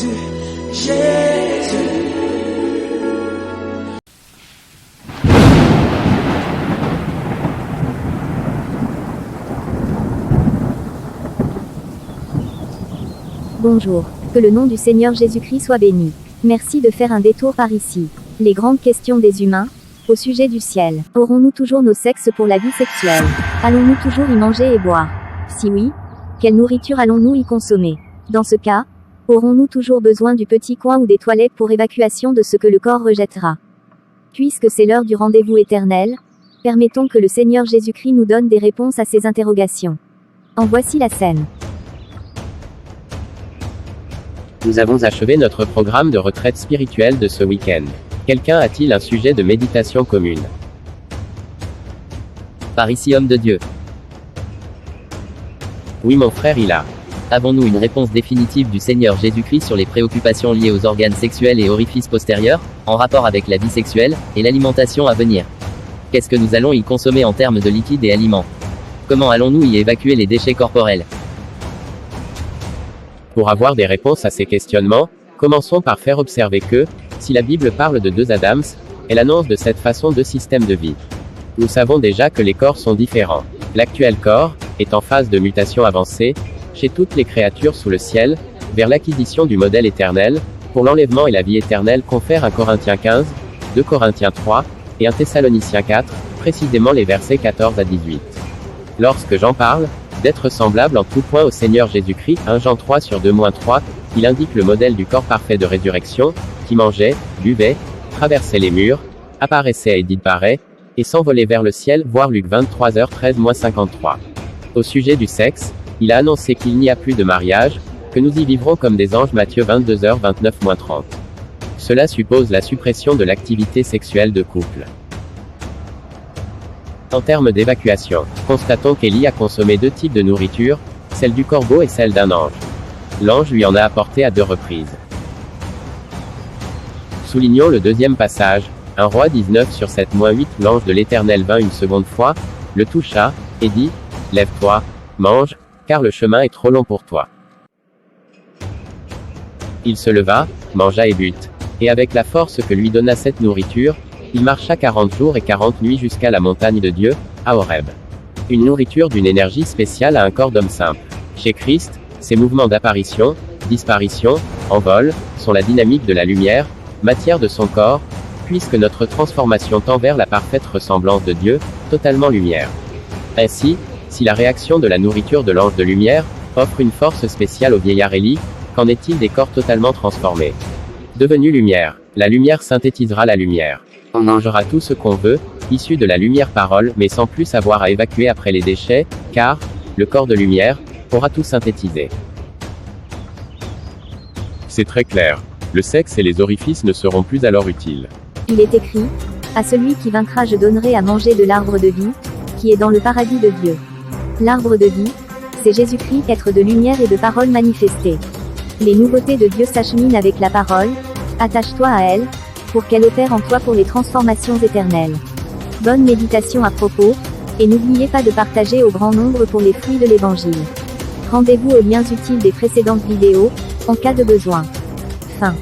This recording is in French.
Jésus. Bonjour, que le nom du Seigneur Jésus-Christ soit béni. Merci de faire un détour par ici. Les grandes questions des humains, au sujet du ciel. Aurons-nous toujours nos sexes pour la vie sexuelle? Allons-nous toujours y manger et boire? Si oui, quelle nourriture allons-nous y consommer? Dans ce cas, aurons-nous toujours besoin du petit coin ou des toilettes pour évacuation de ce que le corps rejettera? Puisque c'est l'heure du rendez-vous éternel, permettons que le Seigneur Jésus-Christ nous donne des réponses à ces interrogations. En voici la scène. Nous avons achevé notre programme de retraite spirituelle de ce week-end. Quelqu'un a-t-il un sujet de méditation commune? Par ici, homme de Dieu. Oui, mon frère, il a. Avons-nous une réponse définitive du Seigneur Jésus-Christ sur les préoccupations liées aux organes sexuels et orifices postérieurs, en rapport avec la vie sexuelle, et l'alimentation à venir? Qu'est-ce que nous allons y consommer en termes de liquides et aliments? Comment allons-nous y évacuer les déchets corporels? Pour avoir des réponses à ces questionnements, commençons par faire observer que, si la Bible parle de deux Adams, elle annonce de cette façon deux systèmes de vie. Nous savons déjà que les corps sont différents. L'actuel corps est en phase de mutation avancée, chez toutes les créatures sous le ciel, vers l'acquisition du modèle éternel, pour l'enlèvement et la vie éternelle confère 1 Corinthiens 15, 2 Corinthiens 3, et 1 Thessaloniciens 4, précisément les versets 14 à 18. Lorsque Jean parle d'être semblable en tout point au Seigneur Jésus-Christ, 1 Jean 3 sur 2-3, il indique le modèle du corps parfait de résurrection, qui mangeait, buvait, traversait les murs, apparaissait et disparaît, et s'envolait vers le ciel, voir Luc 23h13-53. Au sujet du sexe, il a annoncé qu'il n'y a plus de mariage, que nous y vivrons comme des anges, Matthieu 22h29-30. Cela suppose la suppression de l'activité sexuelle de couple. En termes d'évacuation, constatons qu'Élie a consommé deux types de nourriture, celle du corbeau et celle d'un ange. L'ange lui en a apporté à 2 reprises. Soulignons le deuxième passage, 1 Roi 19 sur 7-8, l'ange de l'Éternel vint une seconde fois, le toucha, et dit, « Lève-toi, mange, car le chemin est trop long pour toi. » Il se leva, mangea et but. Et avec la force que lui donna cette nourriture, il marcha 40 jours et 40 nuits jusqu'à la montagne de Dieu, à Horeb. Une nourriture d'une énergie spéciale à un corps d'homme simple. Chez Christ, ces mouvements d'apparition, disparition, envol, sont la dynamique de la lumière, matière de son corps, puisque notre transformation tend vers la parfaite ressemblance de Dieu, totalement lumière. Ainsi, si la réaction de la nourriture de l'ange de lumière offre une force spéciale au vieillard Élie, qu'en est-il des corps totalement transformés? Devenu lumière, la lumière synthétisera la lumière. On mangera tout ce qu'on veut, issu de la lumière parole, mais sans plus avoir à évacuer après les déchets, car, le corps de lumière, aura tout synthétisé. C'est très clair. Le sexe et les orifices ne seront plus alors utiles. Il est écrit, à celui qui vaincra je donnerai à manger de l'arbre de vie, qui est dans le paradis de Dieu. L'arbre de vie, c'est Jésus-Christ, être de lumière et de parole manifestée. Les nouveautés de Dieu s'acheminent avec la parole, attache-toi à elle, pour qu'elle opère en toi pour les transformations éternelles. Bonne méditation à propos, et n'oubliez pas de partager au grand nombre pour les fruits de l'évangile. Rendez-vous aux liens utiles des précédentes vidéos, en cas de besoin. Fin.